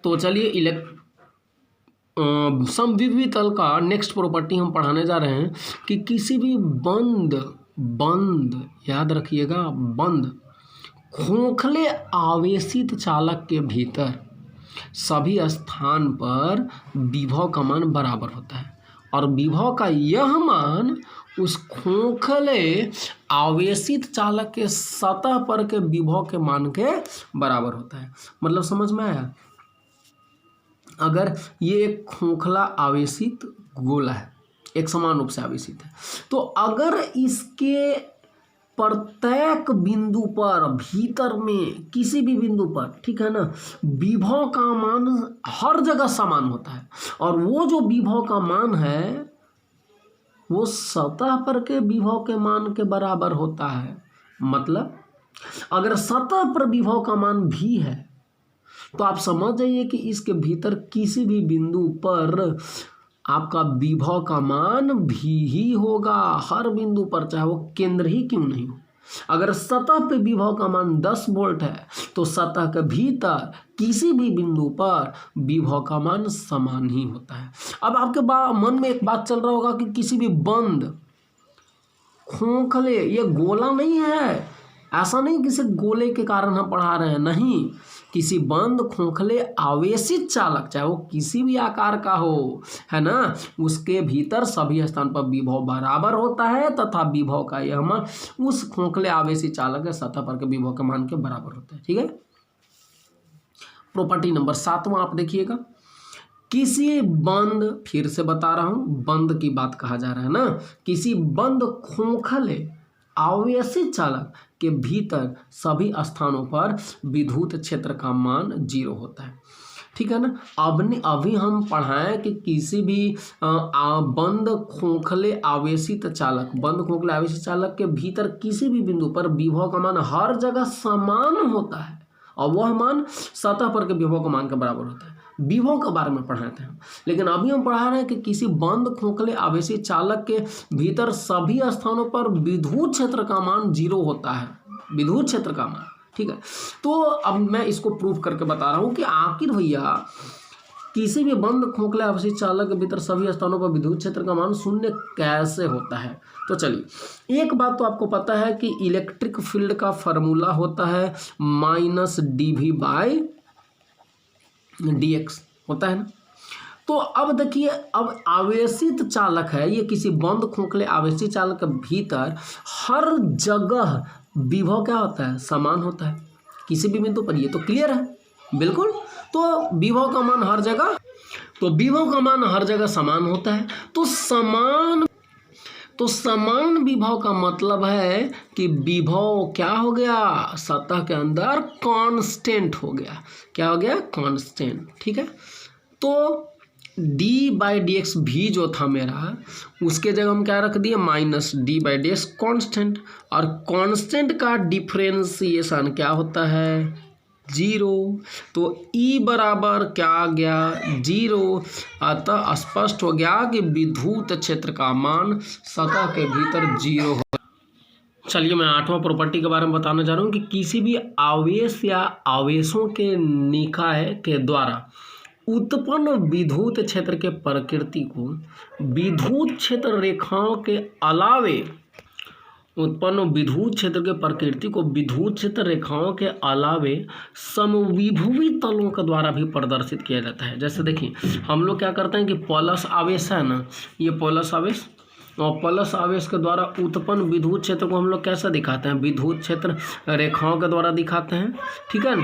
तो चलिए समविभवी तल का नेक्स्ट प्रॉपर्टी हम पढ़ाने जा रहे हैं कि किसी भी बंद याद रखिएगा, बंद खोखले आवेशित चालक के भीतर सभी स्थान पर विभव का मान बराबर होता है और विभव का यह मान उस खोखले आवेशित चालक के सतह पर के विभव के मान के बराबर होता है। मतलब समझ में आया? अगर ये एक खोखला आवेशित गोला है, एक समान रूप से आवेशित है, तो अगर इसके प्रत्येक बिंदु पर भीतर में किसी भी बिंदु पर, ठीक है ना, विभव का मान हर जगह समान होता है और वो जो विभव का मान है वो सतह पर के विभव के मान के बराबर होता है। मतलब अगर सतह पर विभव का मान भी है तो आप समझ जाइए कि इसके भीतर किसी भी बिंदु पर आपका विभव का मान भी ही होगा, हर बिंदु पर, चाहे वो केंद्र ही क्यों नहीं हो। अगर सतह पे विभव का मान 10 वोल्ट है तो सतह के भीतर किसी भी बिंदु पर विभव का मान समान ही होता है। अब आपके मन में एक बात चल रहा होगा कि किसी भी बंद खोखले, ये गोला नहीं है, ऐसा नहीं किसी गोले के कारण हम पढ़ा रहे हैं, नहीं, किसी बंद खोखले आवेशित चालक, चाहे वो किसी भी आकार का हो, है ना, उसके भीतर सभी स्थान पर विभव बराबर होता है तथा विभव का यह मान उस खोखले आवेशित चालक के सतह पर के विभव के मान के बराबर होता है। ठीक है। प्रॉपर्टी नंबर 7वां आप देखिएगा, किसी बंद, फिर से बता रहा हूं, बंद की बात कहा जा रहा है ना, किसी बंद खोखले आवेशित चालक के भीतर सभी स्थानों पर विद्युत क्षेत्र का मान 0 होता है। ठीक है ना। अभी हम पढ़ाएं कि किसी भी बंद खोखले आवेशित चालक के भीतर किसी भी बिंदु पर विभव का मान हर जगह समान होता है और वह मान सतह पर के विभव का मान के बराबर होता है। विभव के बारे में पढ़ाए थे हम, लेकिन अभी हम पढ़ा रहे हैं कि किसी बंद खोखले आवेशित चालक के भीतर सभी स्थानों पर विद्युत क्षेत्र का मान 0 होता है, विद्युत क्षेत्र का मान। ठीक है। तो अब मैं इसको प्रूफ करके बता रहा हूं कि आखिर भैया किसी भी बंद खोखले आवेशित चालक के भीतर सभी स्थानों पर विद्युत क्षेत्र का मान 0 कैसे होता है। तो चलिए, एक बात तो आपको पता है कि इलेक्ट्रिक फील्ड का फॉर्मूला होता है -dV/dx होता है ना। तो अब देखिए, अब आवेशित चालक है, ये किसी बंद खोखले आवेशित चालक के भीतर हर जगह विभव क्या होता है, समान होता है किसी भी बिंदु पर। ये तो क्लियर है, बिल्कुल। तो विभव का मान हर जगह समान होता है। तो समान विभव का मतलब है कि विभव क्या हो गया, सतह के अंदर कांस्टेंट हो गया। क्या हो गया, कांस्टेंट। ठीक है। तो d/dx भी जो था मेरा, उसके जगह हम क्या रख दिए, -d/dx कांस्टेंट, और कांस्टेंट का डिफरेंशिएशन क्या होता है, 0। तो E बराबर क्या आ गया, 0। अतः स्पष्ट हो गया कि विद्युत क्षेत्र का मान सतह के भीतर 0 हो। चलिए, मैं 8वां प्रॉपर्टी के बारे में बताने जा रहा हूँ कि किसी भी आवेश या आवेशों के निकाय के द्वारा उत्पन्न विद्युत क्षेत्र के प्रकृति को विद्युत क्षेत्र रेखाओं के अलावे समविभवी तलों के द्वारा भी प्रदर्शित किया जाता है। जैसे देखिए, हम लोग क्या करते हैं कि प्लस आवेश है ना, ये प्लस आवेश, और प्लस आवेश के द्वारा उत्पन्न विद्युत क्षेत्र को हम लोग कैसे दिखाते हैं, विद्युत क्षेत्र रेखाओं के द्वारा दिखाते हैं। ठीक है।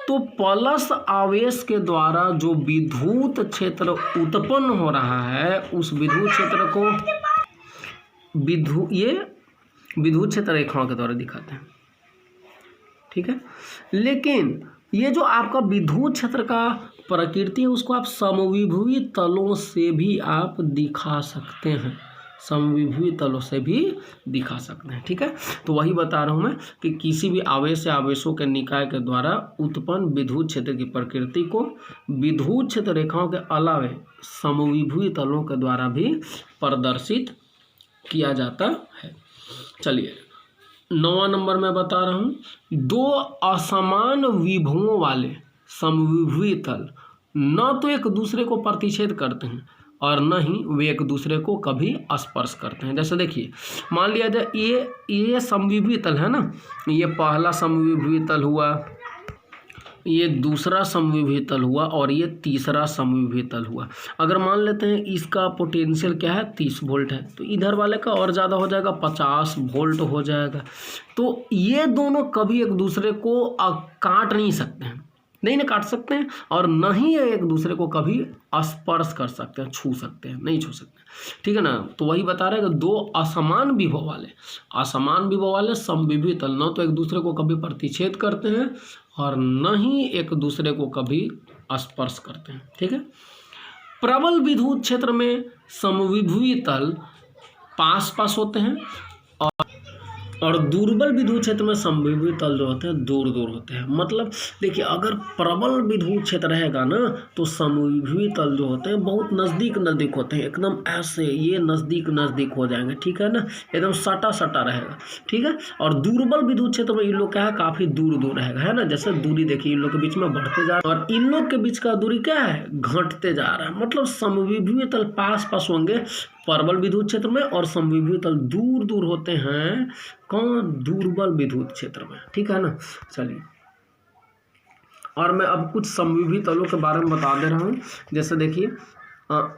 तो प्लस आवेश के द्वारा जो विद्युत क्षेत्र उत्पन्न हो रहा है, उस विद्युत क्षेत्र को विद्युत क्षेत्र रेखाओं के द्वारा दिखाते हैं। ठीक है। लेकिन ये जो आपका विद्युत क्षेत्र का प्रकृति है, उसको आप समविभवी तलों से भी आप दिखा सकते हैं, समविभवी तलों से भी दिखा सकते हैं। ठीक है। तो वही बता रहा हूं मैं कि किसी भी आवेश या आवेशों के निकाय के द्वारा उत्पन्न विद्युत क्षेत्र की प्रकृति को विद्युत क्षेत्र रेखाओं के अलावे समविभवी तलों के द्वारा भी प्रदर्शित किया जाता है। चलिए, 9वां नंबर मैं बता रहा हूं, 2 असमान विभवों वाले समविभवी तल न तो एक दूसरे को प्रतिच्छेद करते हैं और न ही वे एक दूसरे को कभी स्पर्श करते हैं। जैसे देखिए, मान लिया जाए ये समविभुज तल है ना, ये पहला समविभुज तल हुआ, ये दूसरा समविभुज तल हुआ और ये तीसरा समविभुज तल हुआ। अगर मान लेते हैं इसका पोटेंशियल क्या है 30 वोल्ट है, तो इधर वाले का और ज़्यादा हो जाएगा 50 वोल्ट हो जाएगा। तो ये दोनों कभी एक दूसरे को काट नहीं सकते हैं, नहीं ना काट सकते हैं, और न ही ये एक दूसरे को कभी स्पर्श कर सकते हैं, छू सकते हैं, नहीं छू सकते, ठीक है ना। तो वही बता रहे हैं कि दो असमान विभव वाले समविभुज तल न तो एक दूसरे को कभी प्रतिच्छेद करते हैं और न ही एक दूसरे को कभी स्पर्श करते हैं, ठीक है। प्रबल विद्युत क्षेत्र में समविभुज तल पास पास होते हैं और दुर्बल विद्युत क्षेत्र में समविभुज तल जो होते हैं दूर दूर होते हैं। मतलब देखिए, अगर प्रबल विद्युत क्षेत्र रहेगा ना तो समविभुज तल जो होते हैं बहुत नज़दीक नज़दीक होते हैं, एकदम ऐसे ये नज़दीक नज़दीक हो जाएंगे, ठीक है ना, एकदम सटा सटा रहेगा, ठीक है। और दुर्बल विद्युत क्षेत्र में इन लोग क्या है, काफ़ी दूर दूर रहेगा, है ना। जैसे दूरी देखिए इन लोग के बीच में बढ़ते जा रहा है और इन लोग के बीच का दूरी क्या है, घटते जा रहा है। मतलब समविभुज तल पास पास होंगे प्रबल विद्युत क्षेत्र में और समविभुज तल दूर दूर होते हैं कौन, दुर्बल विद्युत क्षेत्र में, ठीक है ना। चलिए, और मैं अब कुछ समविभुज तलों के बारे में बता दे रहा हूँ। जैसे देखिए,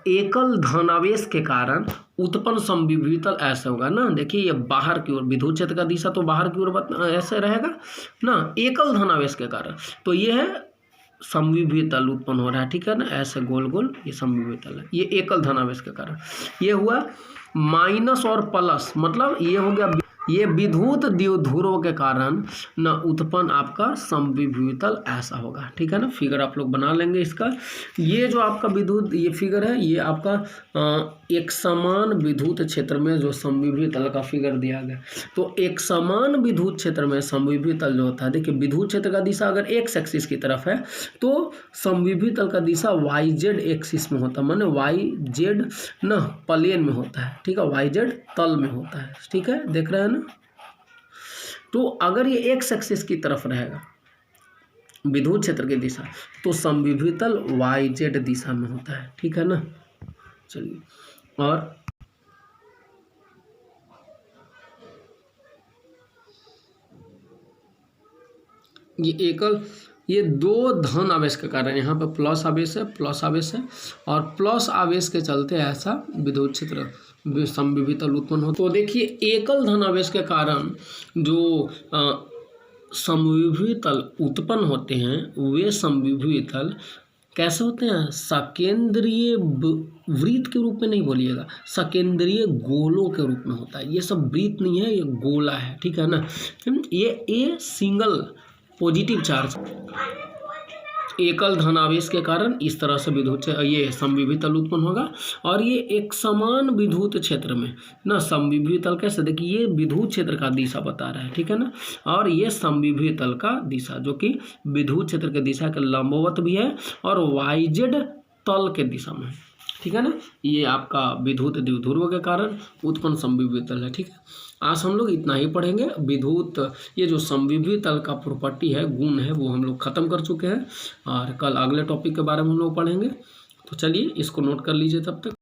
एकल धनावेश के कारण उत्पन्न समविभुज तल ऐसे होगा ना। देखिए, ये बाहर की ओर विद्युत क्षेत्र का दिशा तो बाहर की ओर ऐसे रहेगा ना, एकल धनावेश के कारण। तो ये है समविभुज तल उत्पन्न हो रहा है, ठीक है ना, ऐसे गोल गोल ये समविभुज तल है, ये एकल धनावेश के कारण। ये हुआ माइनस और प्लस, मतलब ये हो गया ये विद्युत द्विध्रुव के कारण न उत्पन्न आपका समविभुज तल ऐसा होगा, ठीक है ना। फिगर आप लोग बना लेंगे इसका। ये जो आपका विद्युत ये फिगर है, ये आपका एक समान विद्युत क्षेत्र में जो समविभुज तल का फिगर दिया गया। तो एक समान विद्युत क्षेत्र में समविभुज तल जो होता है, देखिए विद्युत क्षेत्र का दिशा अगर एक्स एक्सिस की तरफ है तो समविभुज तल का दिशा वाई जेड एक्सिस में होता है, माने वाई जेड न प्लेन में होता है, ठीक है, वाई जेड तल में होता है, ठीक है, देख रहे हैं ना। तो अगर ये एक्स एक्सिस की तरफ रहेगा विद्युत क्षेत्र की दिशा तो समविभुज तल वाई जेड दिशा में होता है, ठीक है ना। चलिए, और ये एकल ये दो धन आवेश के कारण यहाँ पे प्लस आवेश है और प्लस आवेश के चलते ऐसा विद्युत क्षेत्र समविभुज तल उत्पन्न हो। तो देखिए, एकल धन आवेश के कारण जो समविभुज तल उत्पन्न होते हैं वे समविभुज तल कैसे होते हैं, सकेंद्रीय वृत्त के रूप में नहीं बोलिएगा, सकेंद्रीय गोलों के रूप में होता है। ये सब वृत्त नहीं है, ये गोला है, ठीक है ना। ये सिंगल पॉजिटिव चार्ज एकल धनावेश के कारण इस तरह से विद्युत ये समविभुज तल उत्पन्न होगा। और ये एक समान विद्युत क्षेत्र में ना समविभुज तल कैसे, देखिए ये विद्युत क्षेत्र का दिशा बता रहा है, ठीक है ना, और ये समविभुज तल का दिशा जो कि विद्युत क्षेत्र के दिशा के लंबवत भी है और वाई जेड तल के दिशा में, ठीक है ना। ये आपका विद्युत द्विध्रुव के कारण उत्पन्न समविभुज तल है, ठीक है। आज हम लोग इतना ही पढ़ेंगे। विद्युत ये जो समविभुज तल का प्रॉपर्टी है, गुण है, वो हम लोग खत्म कर चुके हैं और कल अगले टॉपिक के बारे में हम लोग पढ़ेंगे। तो चलिए इसको नोट कर लीजिए तब तक।